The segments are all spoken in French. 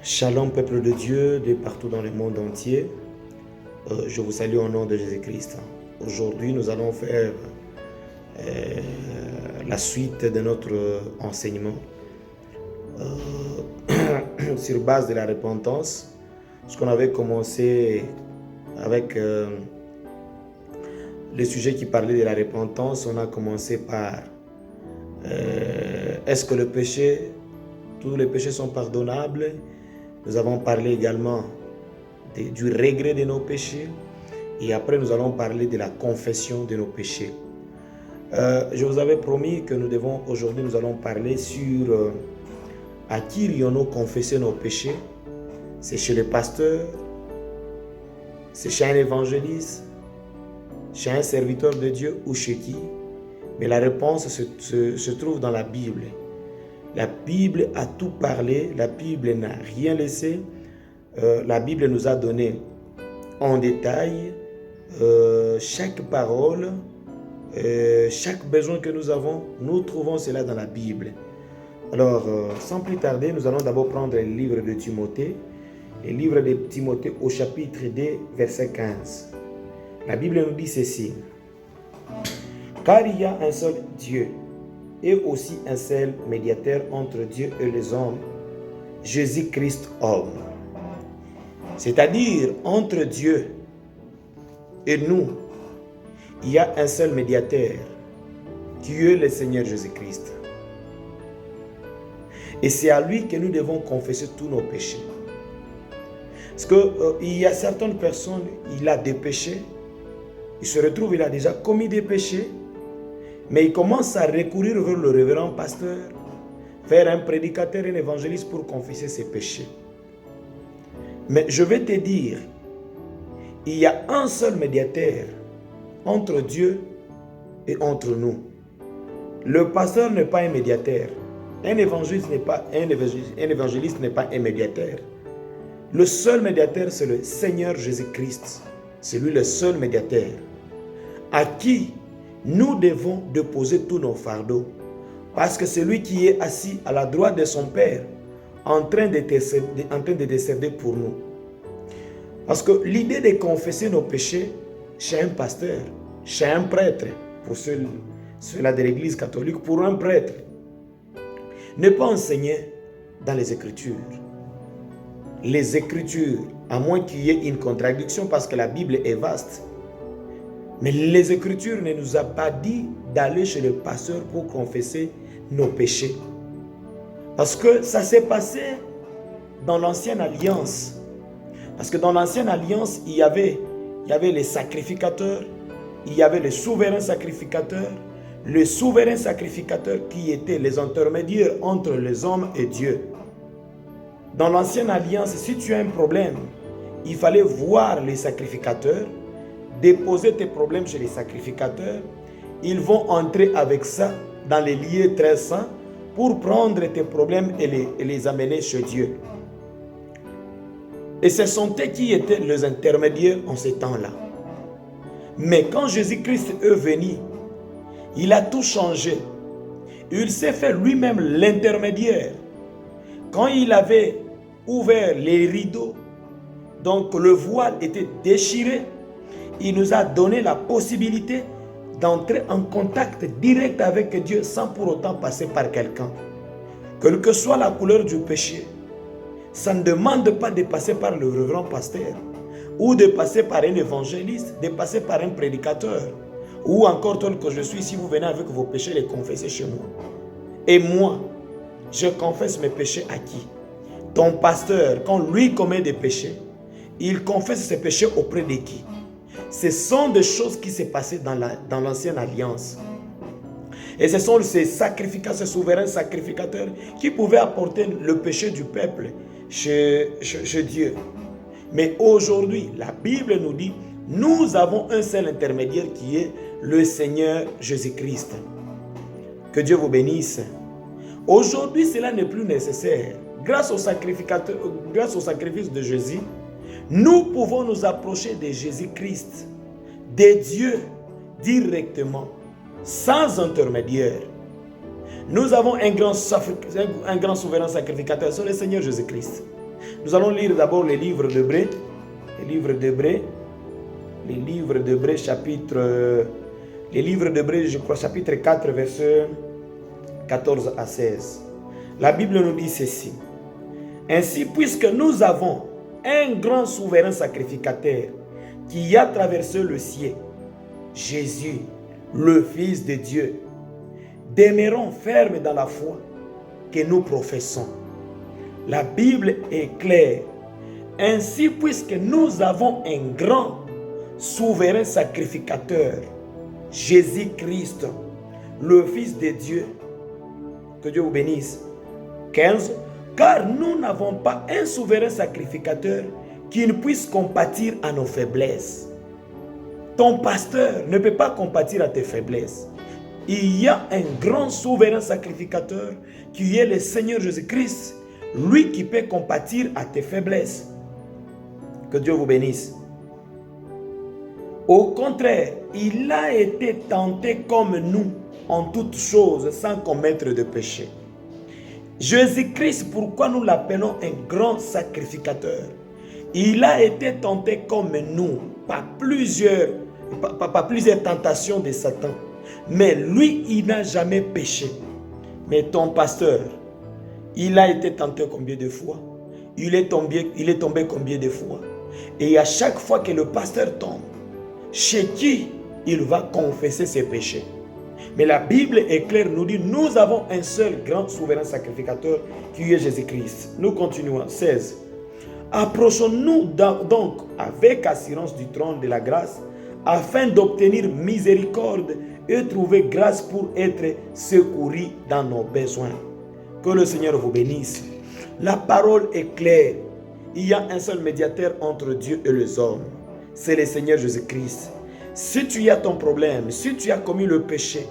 Shalom peuple de Dieu de partout dans le monde entier. Je vous salue au nom de Jésus-Christ. Aujourd'hui, nous allons faire la suite de notre enseignement sur base de la repentance. Ce qu'on avait commencé avec le sujet qui parlait de la repentance, on a commencé par est-ce que tous les péchés sont pardonnables? Nous avons parlé également du regret de nos péchés. Et après, nous allons parler de la confession de nos péchés. Je vous avais promis que aujourd'hui, nous allons parler sur à qui irions-nous confesser nos péchés. C'est chez le pasteur, c'est chez un évangéliste, chez un serviteur de Dieu ou chez qui? Mais la réponse se trouve dans la Bible. La Bible a tout parlé, la Bible n'a rien laissé. La Bible nous a donné en détail chaque parole, chaque besoin que nous avons, nous trouvons cela dans la Bible. Alors, sans plus tarder, nous allons d'abord prendre le livre de Timothée, le livre de Timothée au chapitre 2, verset 15. La Bible nous dit ceci. Car il y a un seul Dieu, et aussi un seul médiateur entre Dieu et les hommes, Jésus-Christ homme. C'est-à-dire, entre Dieu et nous, il y a un seul médiateur, qui est le Seigneur Jésus-Christ. Et c'est à lui que nous devons confesser tous nos péchés. Parce qu'il y a certaines personnes, il a des péchés, il se retrouve, il a déjà commis des péchés, mais il commence à recourir vers le révérend pasteur, vers un prédicateur, un évangéliste pour confesser ses péchés. Mais je vais te dire, il y a un seul médiateur entre Dieu et entre nous. Le pasteur n'est pas un médiateur. Un évangéliste n'est pas un médiateur. Le seul médiateur, c'est le Seigneur Jésus-Christ. C'est lui le seul médiateur à qui nous devons déposer tous nos fardeaux. Parce que c'est lui qui est assis à la droite de son Père en train de décéder pour nous. Parce que l'idée de confesser nos péchés chez un pasteur, chez un prêtre, pour ceux-là de l'Église catholique, pour un prêtre, n'est pas enseigné dans les Écritures. Les Écritures, à moins qu'il y ait une contradiction parce que la Bible est vaste, mais les Écritures ne nous ont pas dit d'aller chez le pasteur pour confesser nos péchés. Parce que ça s'est passé dans l'Ancienne Alliance. Parce que dans l'Ancienne Alliance, il y avait les sacrificateurs, il y avait les souverains sacrificateurs, les souverains sacrificateurs qui étaient les intermédiaires entre les hommes et Dieu. Dans l'Ancienne Alliance, si tu as un problème, il fallait voir les sacrificateurs, déposer tes problèmes chez les sacrificateurs. Ils vont entrer avec ça dans les lieux très saints pour prendre tes problèmes et les amener chez Dieu. Et ce sont eux qui étaient les intermédiaires en ces temps-là. Mais quand Jésus-Christ est venu, il a tout changé. Il s'est fait lui-même l'intermédiaire. Quand il avait ouvert les rideaux, donc le voile était déchiré, il nous a donné la possibilité d'entrer en contact direct avec Dieu sans pour autant passer par quelqu'un. Quelle que soit la couleur du péché, ça ne demande pas de passer par le révérend pasteur ou de passer par un évangéliste, de passer par un prédicateur ou encore tel que je suis, si vous venez avec vos péchés, les confesser chez moi. Et moi, je confesse mes péchés à qui? Ton pasteur, quand lui commet des péchés, il confesse ses péchés auprès de qui? Ce sont des choses qui s'est passées dans l'Ancienne Alliance. Et ce sont ces sacrificateurs, ces souverains sacrificateurs qui pouvaient apporter le péché du peuple chez Dieu. Mais aujourd'hui, la Bible nous dit, nous avons un seul intermédiaire qui est le Seigneur Jésus-Christ. Que Dieu vous bénisse. Aujourd'hui, cela n'est plus nécessaire. Grâce au sacrifice de Jésus, nous pouvons nous approcher de Jésus-Christ, de Dieu, directement, sans intermédiaire. Nous avons un grand souverain sacrificateur, c'est le Seigneur Jésus-Christ. Nous allons lire d'abord les livres d'Hébreux. Je crois, chapitre 4, versets 14 à 16. La Bible nous dit ceci. Ainsi, puisque nous avons un grand souverain sacrificateur qui a traversé le ciel, Jésus, le Fils de Dieu, demeurons fermes dans la foi que nous professons. La Bible est claire. Ainsi, puisque nous avons un grand souverain sacrificateur, Jésus-Christ, le Fils de Dieu, que Dieu vous bénisse. 15. Car nous n'avons pas un souverain sacrificateur qui ne puisse compatir à nos faiblesses. Ton pasteur ne peut pas compatir à tes faiblesses. Il y a un grand souverain sacrificateur qui est le Seigneur Jésus-Christ, lui qui peut compatir à tes faiblesses. Que Dieu vous bénisse. Au contraire, il a été tenté comme nous en toutes choses sans commettre de péché. Jésus-Christ, pourquoi nous l'appelons un grand sacrificateur? Il a été tenté comme nous par plusieurs tentations de Satan. Mais lui, il n'a jamais péché. Mais ton pasteur, il a été tenté combien de fois? Il est tombé combien de fois? Et à chaque fois que le pasteur tombe, chez qui il va confesser ses péchés? Mais la Bible est claire, nous dit, nous avons un seul grand souverain sacrificateur qui est Jésus-Christ. Nous continuons. 16. Approchons-nous donc avec assurance du trône de la grâce afin d'obtenir miséricorde et trouver grâce pour être secourus dans nos besoins. Que le Seigneur vous bénisse. La parole est claire. Il y a un seul médiateur entre Dieu et les hommes. C'est le Seigneur Jésus-Christ. Si tu as ton problème, si tu as commis le péché,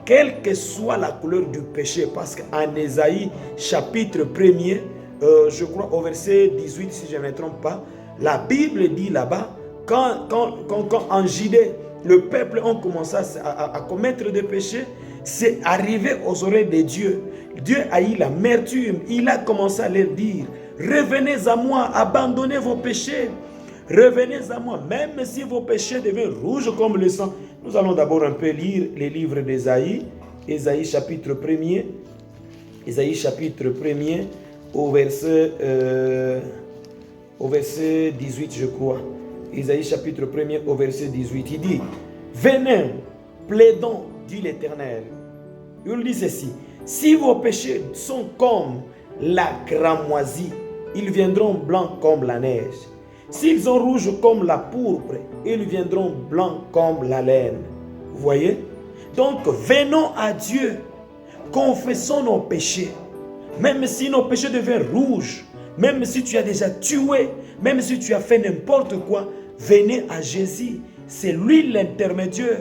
quelle que soit la couleur du péché, parce qu'en Ésaïe chapitre 1er, je crois au verset 18, si je ne me trompe pas, la Bible dit là-bas, quand en Judée, le peuple a commencé à commettre des péchés, c'est arrivé aux oreilles de Dieu. Dieu a eu l'amertume, il a commencé à leur dire, revenez à moi, abandonnez vos péchés. Revenez à moi, même si vos péchés deviennent rouges comme le sang. Nous allons d'abord un peu lire les livres d'Ésaïe. Ésaïe chapitre 1er. Ésaïe chapitre 1er au verset 18, je crois. Ésaïe chapitre 1er au verset 18. Il dit, venez, plaidons, dit l'Éternel. Il dit ceci, si vos péchés sont comme la cramoisie, ils viendront blancs comme la neige. S'ils sont rouges comme la pourpre, ils viendront blancs comme la laine. Vous voyez? Donc, venons à Dieu. Confessons nos péchés. Même si nos péchés deviennent rouges, même si tu as déjà tué, même si tu as fait n'importe quoi, venez à Jésus. C'est lui l'intermédiaire.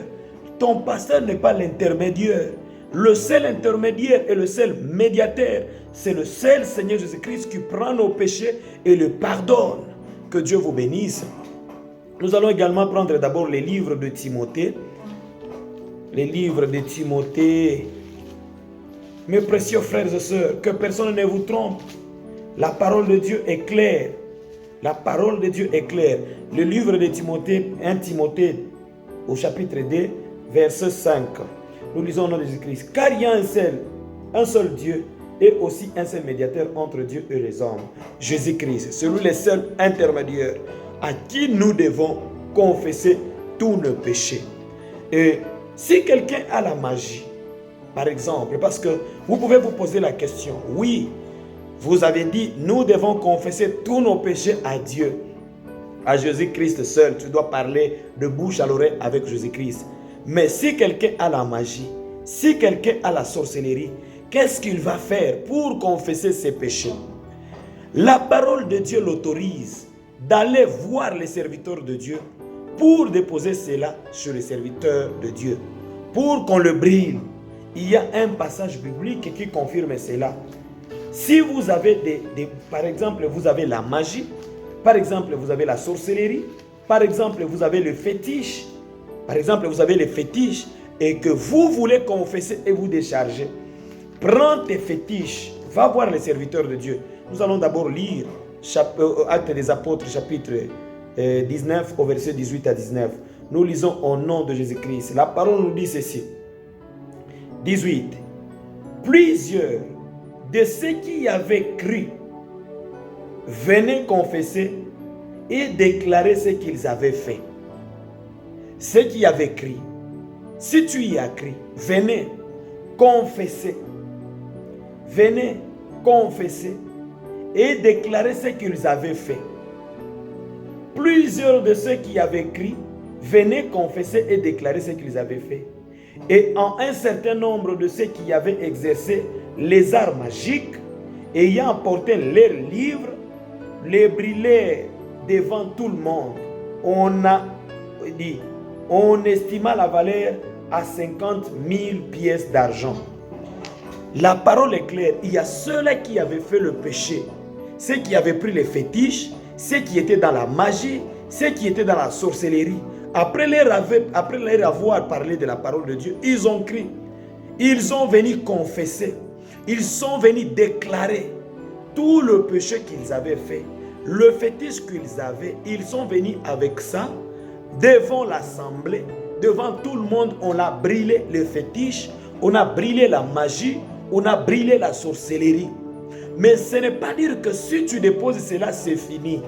Ton pasteur n'est pas l'intermédiaire. Le seul intermédiaire et le seul médiateur, c'est le seul Seigneur Jésus-Christ qui prend nos péchés et le pardonne. Que Dieu vous bénisse. Nous allons également prendre d'abord les livres de Timothée. Les livres de Timothée. Mes précieux frères et sœurs, que personne ne vous trompe. La parole de Dieu est claire. La parole de Dieu est claire. Le livre de Timothée, 1 Timothée, au chapitre 2, verset 5. Nous lisons au nom de Jésus-Christ. Car il y a un seul Dieu, et aussi un seul médiateur entre Dieu et les hommes, Jésus-Christ. C'est lui le seul intermédiaire à qui nous devons confesser tous nos péchés. Et si quelqu'un a la magie, par exemple, parce que vous pouvez vous poser la question, oui, vous avez dit, nous devons confesser tous nos péchés à Dieu, à Jésus-Christ seul. Tu dois parler de bouche à l'oreille avec Jésus-Christ. Mais si quelqu'un a la magie, si quelqu'un a la sorcellerie, qu'est-ce qu'il va faire pour confesser ses péchés? La parole de Dieu l'autorise d'aller voir les serviteurs de Dieu pour déposer cela sur les serviteurs de Dieu, pour qu'on le brille. Il y a un passage biblique qui confirme cela. Si vous avez par exemple, vous avez la magie, par exemple, vous avez la sorcellerie, par exemple, vous avez le fétiche, par exemple, vous avez le fétiche et que vous voulez confesser et vous décharger, prends tes fétiches, va voir les serviteurs de Dieu. Nous allons d'abord lire Actes des Apôtres, chapitre 19, au verset 18 à 19. Nous lisons au nom de Jésus-Christ. La parole nous dit ceci. 18. Plusieurs de ceux qui avaient cru venaient confesser et déclarer ce qu'ils avaient fait. Ceux qui avaient cru, si tu y as cru, venez confesser. Venez confesser et déclarer ce qu'ils avaient fait. Plusieurs de ceux qui avaient cru venaient confesser et déclarer ce qu'ils avaient fait. Et en un certain nombre de ceux qui avaient exercé les arts magiques, ayant apporté leurs livres, les brûlèrent devant tout le monde. On estima la valeur à 50 000 pièces d'argent. La parole est claire. Il y a ceux-là qui avaient fait le péché, ceux qui avaient pris les fétiches, ceux qui étaient dans la magie, ceux qui étaient dans la sorcellerie. Après leur avoir parlé de la parole de Dieu, ils ont crié. Ils sont venus confesser. Ils sont venus déclarer tout le péché qu'ils avaient fait. Le fétiche qu'ils avaient, ils sont venus avec ça devant l'assemblée, devant tout le monde. On a brûlé le fétiche, on a brûlé la magie, on a brûlé la sorcellerie. Mais ce n'est pas dire que si tu déposes cela, c'est fini.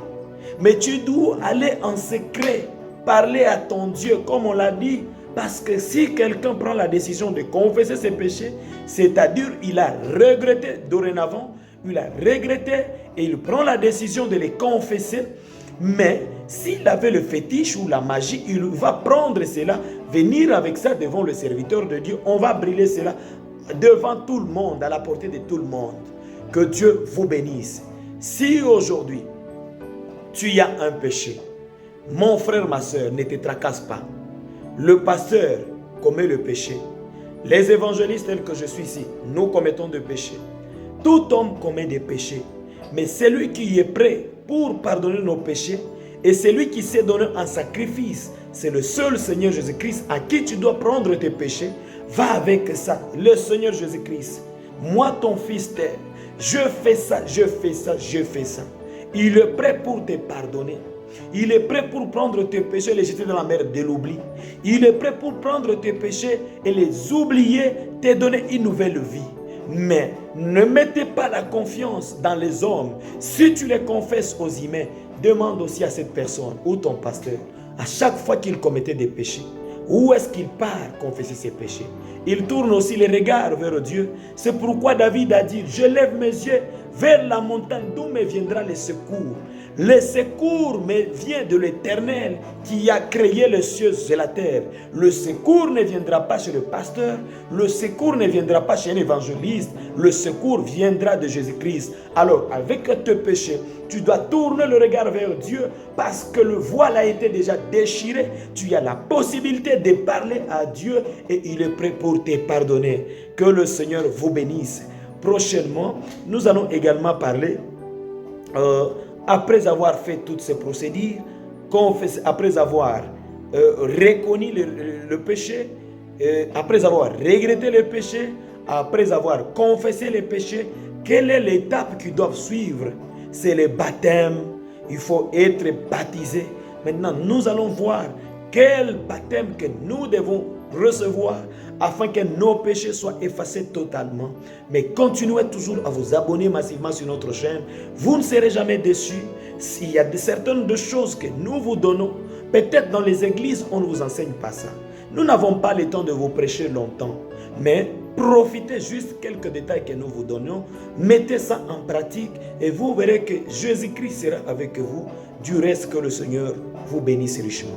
Mais tu dois aller en secret, parler à ton Dieu, comme on l'a dit. Parce que si quelqu'un prend la décision de confesser ses péchés, c'est-à-dire il a regretté dorénavant, il a regretté et il prend la décision de les confesser. Mais s'il avait le fétiche ou la magie, il va prendre cela, venir avec ça devant le serviteur de Dieu. On va brûler cela devant tout le monde, à la portée de tout le monde. Que Dieu vous bénisse. Si aujourd'hui, tu as un péché, mon frère, ma soeur, ne te tracasse pas. Le pasteur commet le péché. Les évangélistes tels que je suis ici, nous commettons des péchés. Tout homme commet des péchés. Mais celui qui est prêt pour pardonner nos péchés et celui qui s'est donné en sacrifice, c'est le seul Seigneur Jésus-Christ à qui tu dois prendre tes péchés. Va avec ça, le Seigneur Jésus-Christ. Moi, ton fils t'aime. Je fais ça, je fais ça, je fais ça. Il est prêt pour te pardonner. Il est prêt pour prendre tes péchés et les jeter dans la mer de l'oubli. Il est prêt pour prendre tes péchés et les oublier, te donner une nouvelle vie. Mais ne mettez pas la confiance dans les hommes. Si tu les confesses aux humains, demande aussi à cette personne ou ton pasteur, à chaque fois qu'il commettait des péchés, où est-ce qu'il part confesser ses péchés? Il tourne aussi les regards vers Dieu. C'est pourquoi David a dit, je lève mes yeux vers la montagne d'où me viendra le secours. Le secours me vient de l'Éternel qui a créé les cieux et la terre. Le secours ne viendra pas chez le pasteur. Le secours ne viendra pas chez un évangéliste. Le secours viendra de Jésus-Christ. Alors, avec tes péchés, tu dois tourner le regard vers Dieu parce que le voile a été déjà déchiré. Tu as la possibilité de parler à Dieu et il est prêt pour te pardonner. Que le Seigneur vous bénisse. Prochainement, nous allons également parler... après avoir fait toutes ces procédures, après avoir reconnu le péché, après avoir regretté le péché, après avoir confessé le péché, quelle est l'étape qu'ils doivent suivre? C'est le baptême. Il faut être baptisé. Maintenant, nous allons voir quel baptême que nous devons recevoir afin que nos péchés soient effacés totalement. Mais continuez toujours à vous abonner massivement sur notre chaîne. Vous ne serez jamais déçus. S'il y a certaines choses que nous vous donnons, peut-être dans les églises, on ne vous enseigne pas ça. Nous n'avons pas le temps de vous prêcher longtemps. Mais profitez juste quelques détails que nous vous donnons. Mettez ça en pratique et vous verrez que Jésus-Christ sera avec vous. Du reste, que le Seigneur vous bénisse richement.